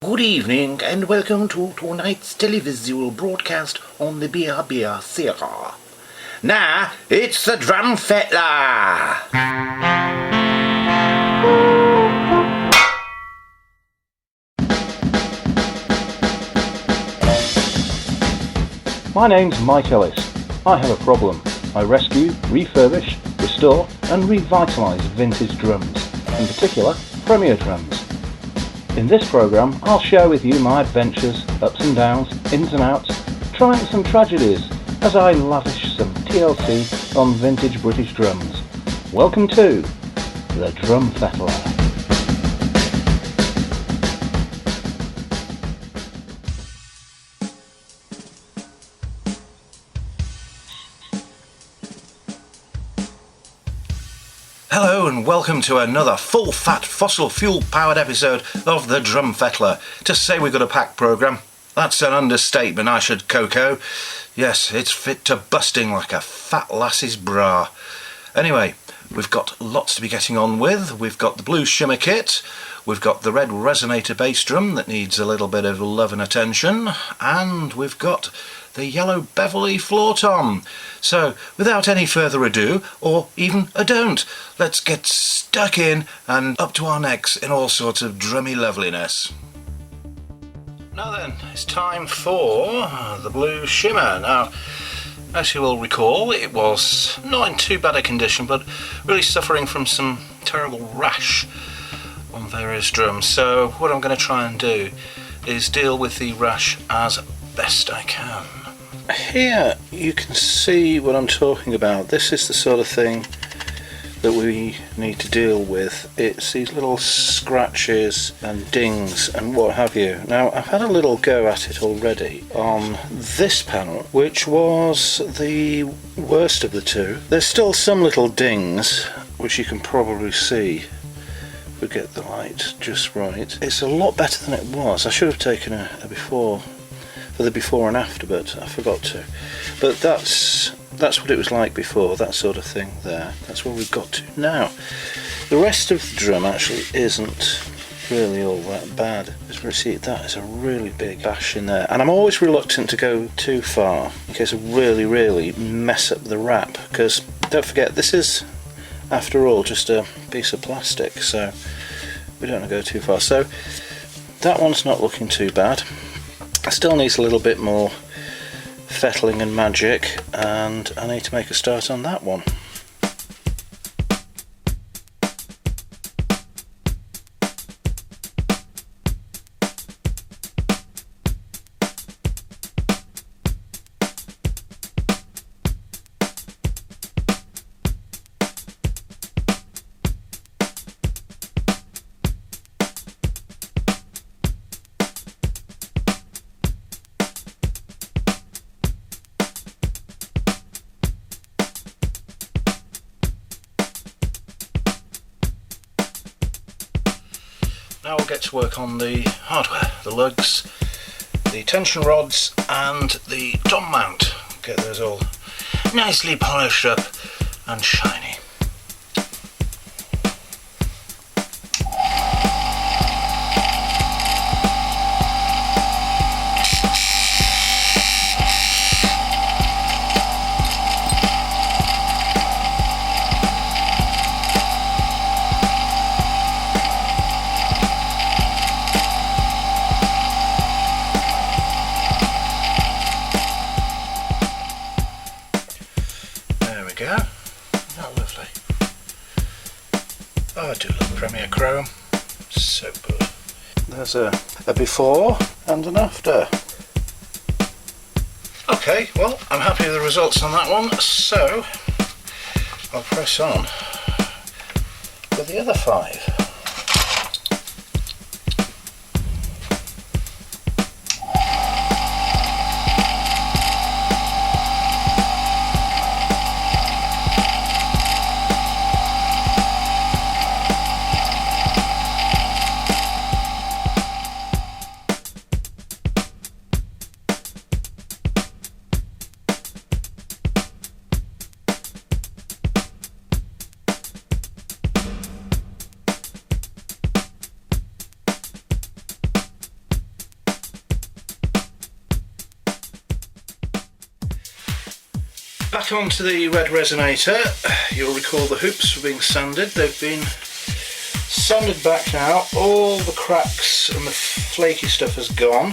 Good evening and welcome to tonight's televisual broadcast on the BRB Sierra. Now, it's the Drum Fettler! My name's Mike Ellis. I have a problem. I rescue, refurbish, restore and revitalise vintage drums, in particular Premier drums. In this programme I'll share with you my adventures, ups and downs, ins and outs, triumphs and tragedies as I lavish some TLC on vintage British drums. Welcome to the Drum Fettler. Hello and welcome to another full-fat, fossil-fuel-powered episode of the Drum Fettler. To say we've got a packed programme, that's an understatement, I should cocoa. Yes, it's fit to busting like a fat lass's bra. Anyway, we've got lots to be getting on with. We've got the blue shimmer kit, we've got the red resonator bass drum that needs a little bit of love and attention, and we've got the yellow Beverley floor tom. So, without any further ado, or even a don't, let's get stuck in and up to our necks in all sorts of drummy loveliness. Now then, it's time for the blue shimmer. Now, as you will recall, it was not in too bad a condition, but really suffering from some terrible rash on various drums. So what I'm going to try and do is deal with the rash as best I can. Here you can see what I'm talking about. This is the sort of thing that we need to deal with. It's these little scratches and dings and what have you. Now, I've had a little go at it already on this panel, which was the worst of the two. There's still some little dings, which you can probably see if we get the light just right. It's a lot better than it was. I should have taken a before, for the before and after, but I forgot to. But that's what it was like before, that sort of thing there. That's where we've got to now. The rest of the drum actually isn't really all that bad. As we see, that is a really big bash in there. And I'm always reluctant to go too far in case I really mess up the wrap, because don't forget, this is, after all, just a piece of plastic, so we don't want to go too far. So that one's not looking too bad. It still needs a little bit more fettling and magic, and I need to make a start on that one. Now we'll get to work on the hardware, the lugs, the tension rods and the tom mount. Get those all nicely polished up and shiny. Go. Oh, lovely. Oh, I do love Premier Chrome. So good. There's a before and an after. Okay, well, I'm happy with the results on that one, so I'll press on with the other 5. Back onto the red resonator. You'll recall the hoops were being sanded. They've been sanded back now. All the cracks and the flaky stuff has gone.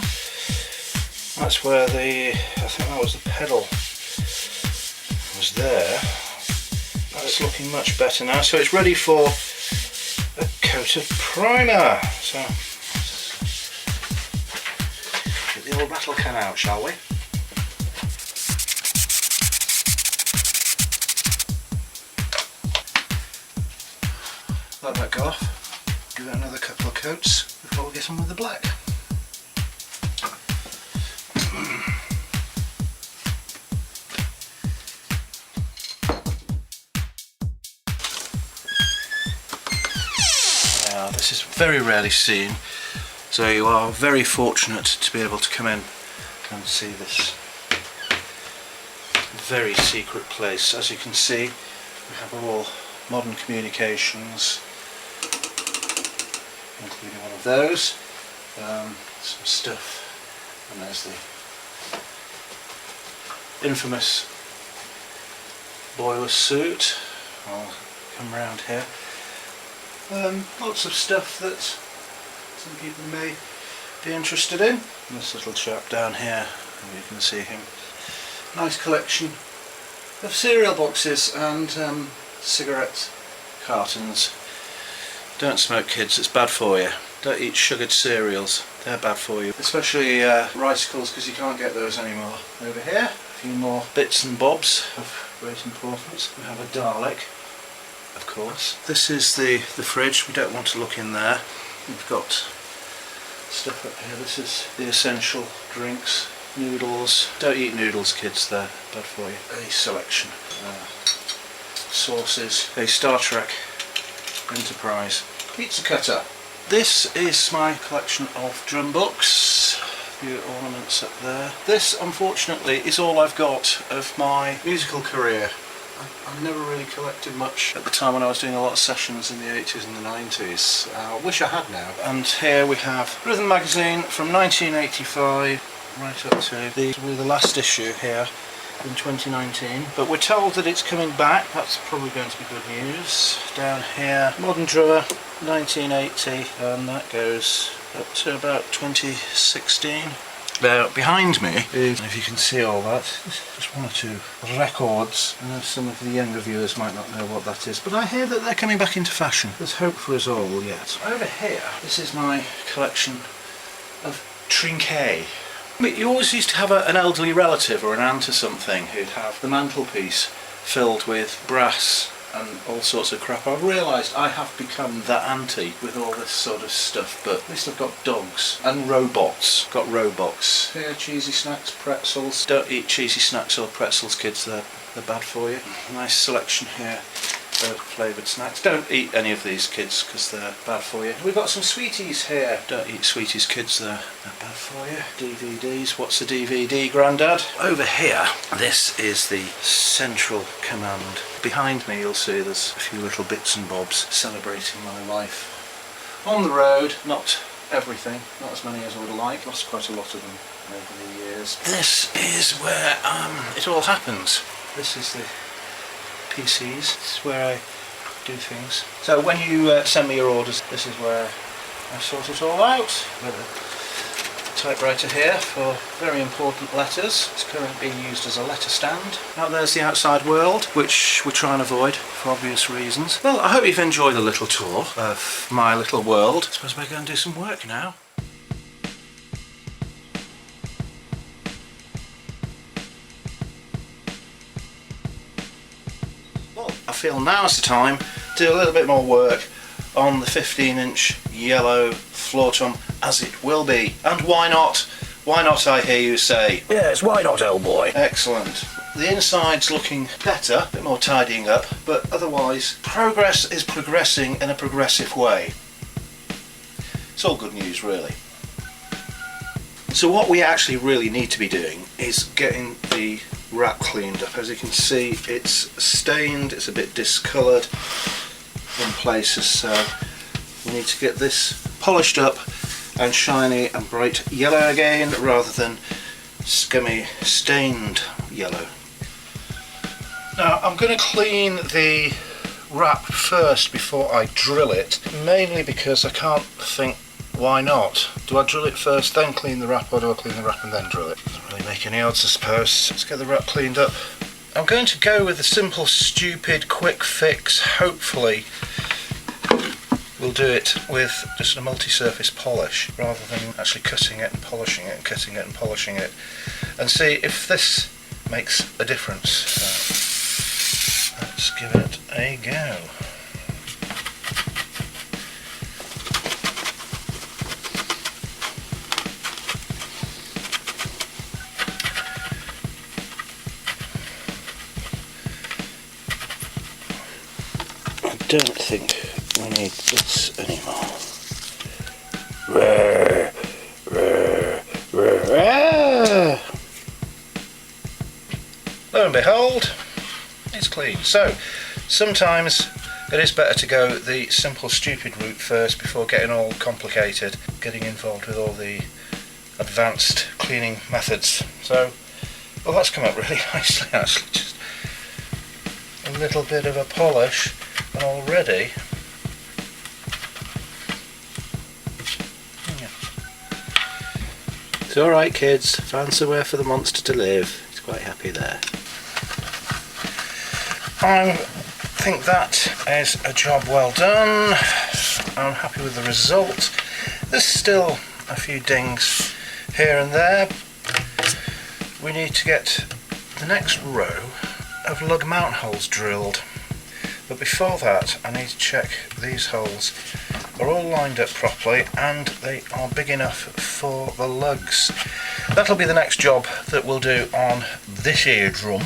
That's where I think that was the pedal was there. That's looking much better now. So it's ready for a coat of primer. So get the old rattle can out, shall we? Let that go off. Give it another couple of coats before we get on with the black. This is very rarely seen, so you are very fortunate to be able to come in and see this very secret place. As you can see, we have all modern communications, including one of those, some stuff, and there's the infamous boiler suit. I'll come round here. Lots of stuff that some people may be interested in. And this little chap down here, you can see him. Nice collection of cereal boxes and cigarette cartons. Don't smoke, kids, it's bad for you. Don't eat sugared cereals, they're bad for you. Especially ricicles, because you can't get those anymore. Over here, a few more bits and bobs of great importance. We have a Dalek, of course. This is the fridge. We don't want to look in there. We've got stuff up here. This is the essential drinks, noodles. Don't eat noodles, kids, they're bad for you. A selection. Sauces. A Star Trek Enterprise pizza cutter. This is my collection of drum books. A few ornaments up there. This, unfortunately, is all I've got of my musical career. I've never really collected much at the time when I was doing a lot of sessions in the 80s and the 90s. I wish I had now. And here we have Rhythm Magazine from 1985 right up to the last issue here in 2019. But we're told that it's coming back. That's probably going to be good news. Down here, Modern Drummer 1980, and that goes up to about 2016. Now behind me is, if you can see all that, just one or two records. I know some of the younger viewers might not know what that is, but I hear that they're coming back into fashion. There's hope for us all yet. Over here, this is my collection of trinkets. I mean, you always used to have an elderly relative or an aunt or something who'd have the mantelpiece filled with brass and all sorts of crap. I've realised I have become that auntie with all this sort of stuff, but at least I've got dogs and robots. Got robots. Here, cheesy snacks, pretzels. Don't eat cheesy snacks or pretzels, kids, they're bad for you. Nice selection here of flavoured snacks. Don't eat any of these, kids, because they're bad for you. We've got some sweeties here. Don't eat sweeties, kids, they're bad for you. DVDs. What's a DVD, Grandad? Over here, this is the central command. Behind me you'll see there's a few little bits and bobs celebrating my life. On the road, not everything, not as many as I would like. Lost quite a lot of them over the years. This is where it all happens. This is the PCs. This is where I do things. So when you send me your orders, this is where I sort it all out. With a typewriter here for very important letters. It's currently being used as a letter stand. Out there's the outside world, which we try and avoid for obvious reasons. Well, I hope you've enjoyed the little tour of my little world. I suppose we're going to do some work now. I feel now's the time to do a little bit more work on the 15-inch yellow floor tom, as it will be. And why not? Why not, I hear you say? Yes, why not, old boy? Excellent. The inside's looking better, a bit more tidying up, but otherwise progress is progressing in a progressive way. It's all good news, really. So what we actually really need to be doing is getting the wrap cleaned up. As you can see, it's stained, it's a bit discoloured in places, so we need to get this polished up and shiny and bright yellow again, rather than scummy stained yellow. Now I'm going to clean the wrap first before I drill it, mainly because I can't think why not. Do I drill it first then clean the wrap, or do I clean the wrap and then drill it? Doesn't really make any odds I suppose. Let's get the wrap cleaned up. I'm going to go with the simple, stupid, quick fix. Hopefully we'll do it with just a multi-surface polish rather than actually cutting it and polishing it and cutting it and polishing it, and see if this makes a difference. So, let's give it a go. I don't think we need this anymore. Lo and behold, it's clean. So sometimes it is better to go the simple, stupid route first before getting all complicated, getting involved with all the advanced cleaning methods. So, well, that's come up really nicely actually. Just a little bit of a polish and already it's alright kids, found somewhere for the monster to live. He's quite happy there. I think that is a job well done. I'm happy with the result. There's still a few dings here and there. We need to get the next row of lug mount holes drilled. But before that I need to check these holes are all lined up properly and they are big enough for the lugs. That'll be the next job that we'll do on this here drum,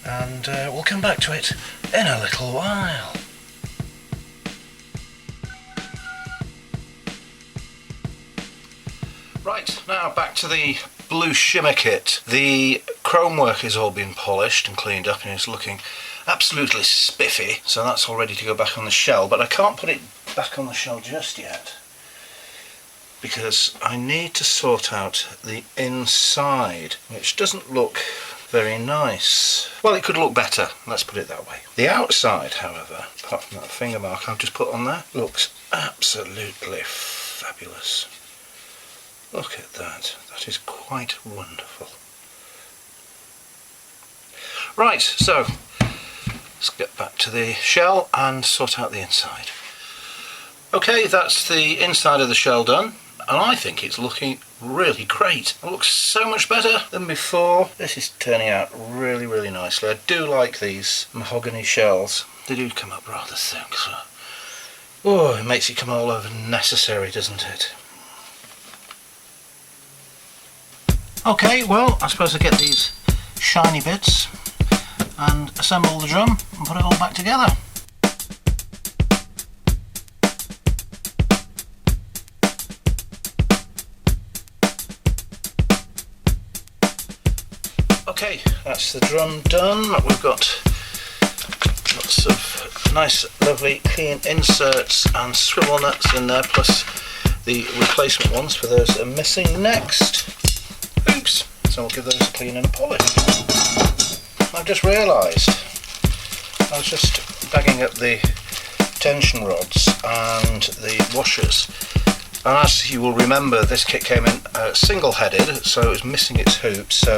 and we'll come back to it in a little while. Right, now back to the blue shimmer kit. The chrome work has all been polished and cleaned up and it's looking absolutely spiffy, so that's all ready to go back on the shell, but I can't put it back on the shell just yet because I need to sort out the inside, which doesn't look very nice. Well, it could look better, let's put it that way. The outside, however, apart from that finger mark I've just put on there, looks absolutely fabulous. Look at that, that is quite wonderful. Right, so let's get back to the shell and sort out the inside. Okay, that's the inside of the shell done, and I think it's looking really great. It looks so much better than before. This is turning out really, really nicely. I do like these mahogany shells. They do come up rather thick, so oh, it makes it come all over necessary, doesn't it? Okay, well, I suppose I get these shiny bits and assemble the drum and put it all back together. Okay, that's the drum done. We've got lots of nice, lovely, clean inserts and swivel nuts in there, plus the replacement ones for those that are missing. Next, hoops. So we'll give those a clean and a polish. I've just realised I was just bagging up the tension rods and the washers, and as you will remember, this kit came in single-headed, so it was missing its hoops, so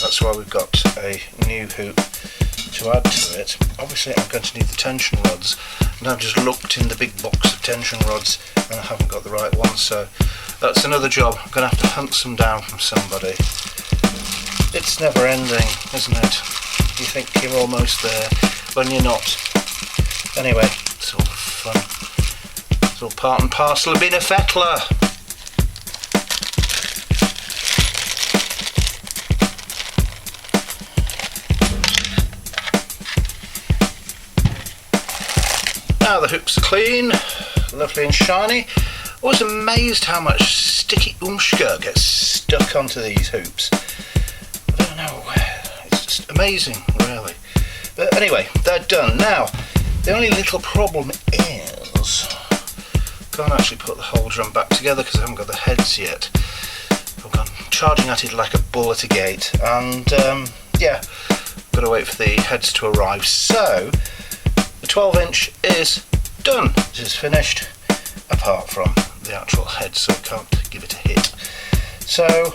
that's why we've got a new hoop to add to it. Obviously I'm going to need the tension rods, and I've just looked in the big box of tension rods and I haven't got the right one, so that's another job. I'm going to have to hunt some down from somebody. It's never ending, isn't it? You think you're almost there when you're not. Anyway, it's all fun. It's all part and parcel of being a fettler. Now the hoops are clean, lovely and shiny. I was amazed how much sticky umshka gets stuck onto these hoops. I don't know, it's just amazing, really. But anyway, they're done. Now, the only little problem is I can't actually put the whole drum back together because I haven't got the heads yet. I've gone charging at it like a bull at a gate, and yeah, got to wait for the heads to arrive. So the 12-inch is done. This is finished, apart from the actual head, so I can't give it a hit. So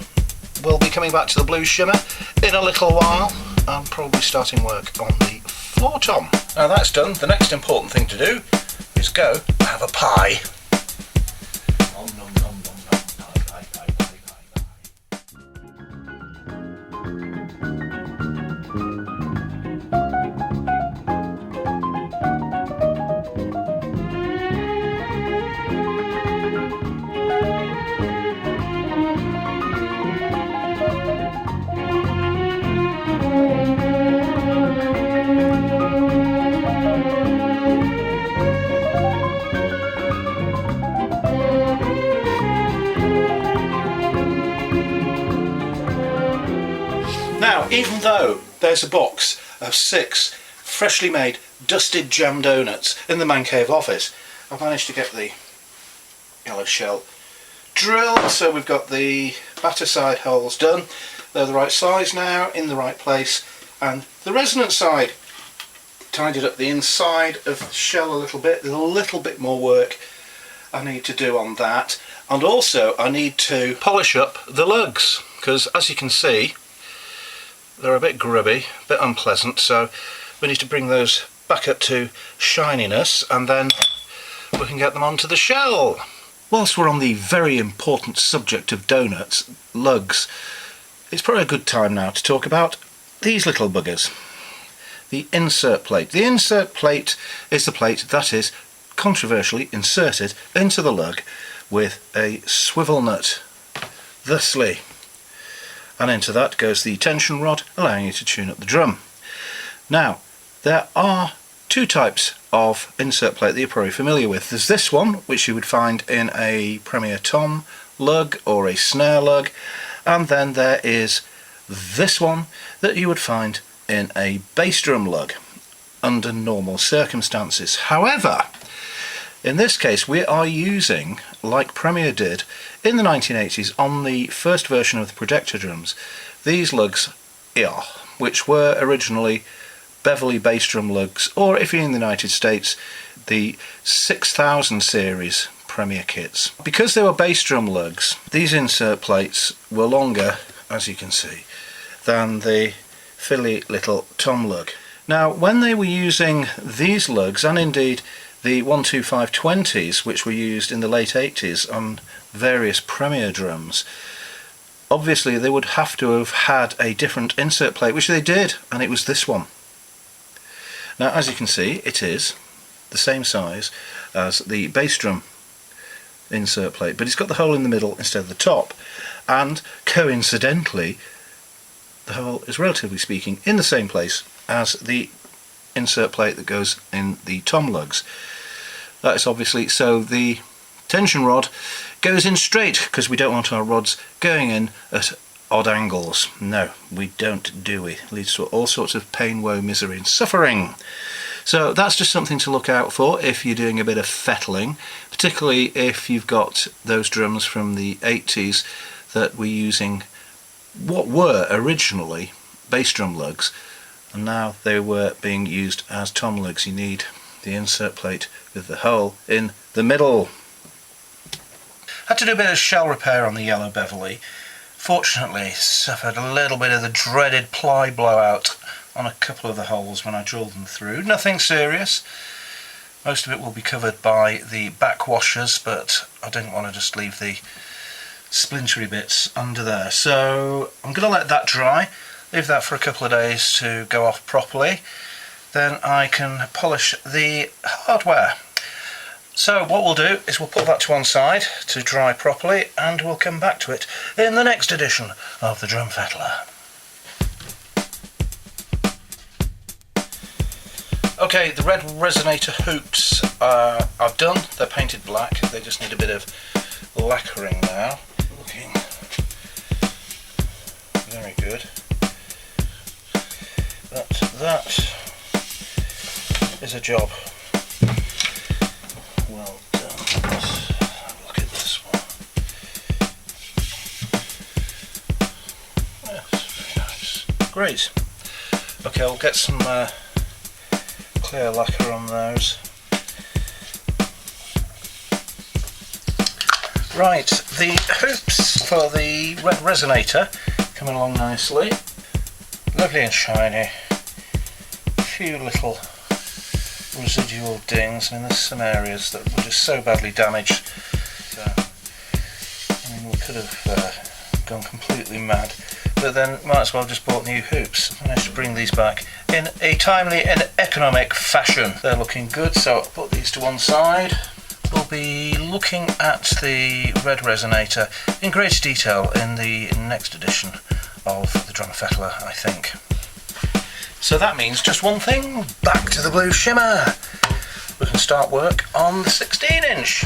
we'll be coming back to the blue shimmer in a little while. I'm probably starting work on the floor tom. Now that's done, the next important thing to do is go have a pie. Nom, nom, nom, nom, nom. Pie, pie, pie, pie, pie, Now, even though there's a box of 6 freshly made dusted jam donuts in the man cave office, I've managed to get the yellow shell drilled, so we've got the batter side holes done. They're the right size now, in the right place, and the resonance side, tidied up the inside of the shell a little bit. There's a little bit more work I need to do on that, and also I need to polish up the lugs, because as you can see they're a bit grubby, a bit unpleasant, so we need to bring those back up to shininess and then we can get them onto the shell. Whilst we're on the very important subject of donuts, lugs, it's probably a good time now to talk about these little buggers. The insert plate. The insert plate is the plate that is controversially inserted into the lug with a swivel nut, thusly. And into that goes the tension rod, allowing you to tune up the drum. Now, there are 2 types of insert plate that you're probably familiar with. There's this one, which you would find in a Premier Tom lug or a snare lug, and then there is this one that you would find in a bass drum lug under normal circumstances. However, in this case we are using, like Premier did in the 1980s on the first version of the Projector drums, these lugs here, which were originally Beverley bass drum lugs, or if you're in the United States, the 6000 series Premier kits. Because they were bass drum lugs, these insert plates were longer, as you can see, than the fiddly little tom lug. Now, when they were using these lugs, and indeed the 12520s, which were used in the late 80s on various Premier drums, obviously they would have to have had a different insert plate, which they did, and it was this one. Now, as you can see, it is the same size as the bass drum insert plate, but it's got the hole in the middle instead of the top, and coincidentally the hole is, relatively speaking, in the same place as the insert plate that goes in the tom lugs. That is obviously so the tension rod goes in straight, because we don't want our rods going in at odd angles. No, we don't, do we? It leads to all sorts of pain, woe, misery and suffering. So that's just something to look out for if you're doing a bit of fettling, particularly if you've got those drums from the 80s that were using what were originally bass drum lugs, and now they were being used as tom lugs. You need the insert plate with the hole in the middle. Had to do a bit of shell repair on the yellow Beverley. Fortunately, suffered a little bit of the dreaded ply blowout on a couple of the holes when I drilled them through. Nothing serious. Most of it will be covered by the back washers, but I didn't want to just leave the splintery bits under there. So I'm going to let that dry, leave that for a couple of days to go off properly. Then I can polish the hardware. So what we'll do is we'll put that to one side to dry properly, and we'll come back to it in the next edition of the Drum Fettler. Okay, the red resonator hoops are done. They're painted black. They just need a bit of lacquering now. Looking very good. But that is a job well done. Let's have a look at this one. Yes, very nice. Great. Okay. Okay, we'll get some clear lacquer on those. Right, the hoops for the red resonator coming along nicely. Lovely and shiny. A few little residual dings. I mean, there's some areas that were just so badly damaged. So, I mean, we could have gone completely mad, but then might as well just bought new hoops. Managed to bring these back in a timely and economic fashion. They're looking good, so I'll put these to one side. We'll be looking at the red resonator in greater detail in the next edition of the Drum Fettler, I think. So that means just one thing, back to the blue shimmer. We can start work on the 16-inch.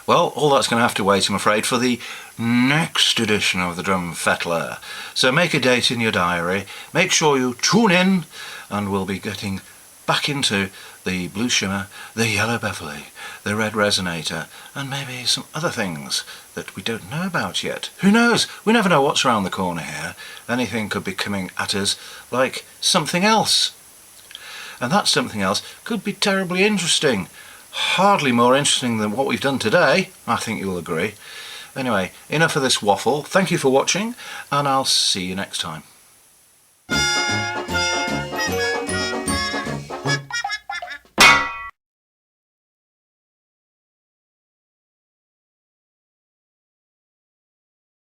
Well, all that's going to have to wait, I'm afraid, for the next edition of the Drum Fettler. So make a date in your diary, make sure you tune in, and we'll be getting back into the blue shimmer, the yellow Beverley, the red resonator, and maybe some other things that we don't know about yet. Who knows? We never know what's around the corner here. Anything could be coming at us like something else. And that something else could be terribly interesting. Hardly more interesting than what we've done today, I think you'll agree. Anyway, enough of this waffle. Thank you for watching, and I'll see you next time.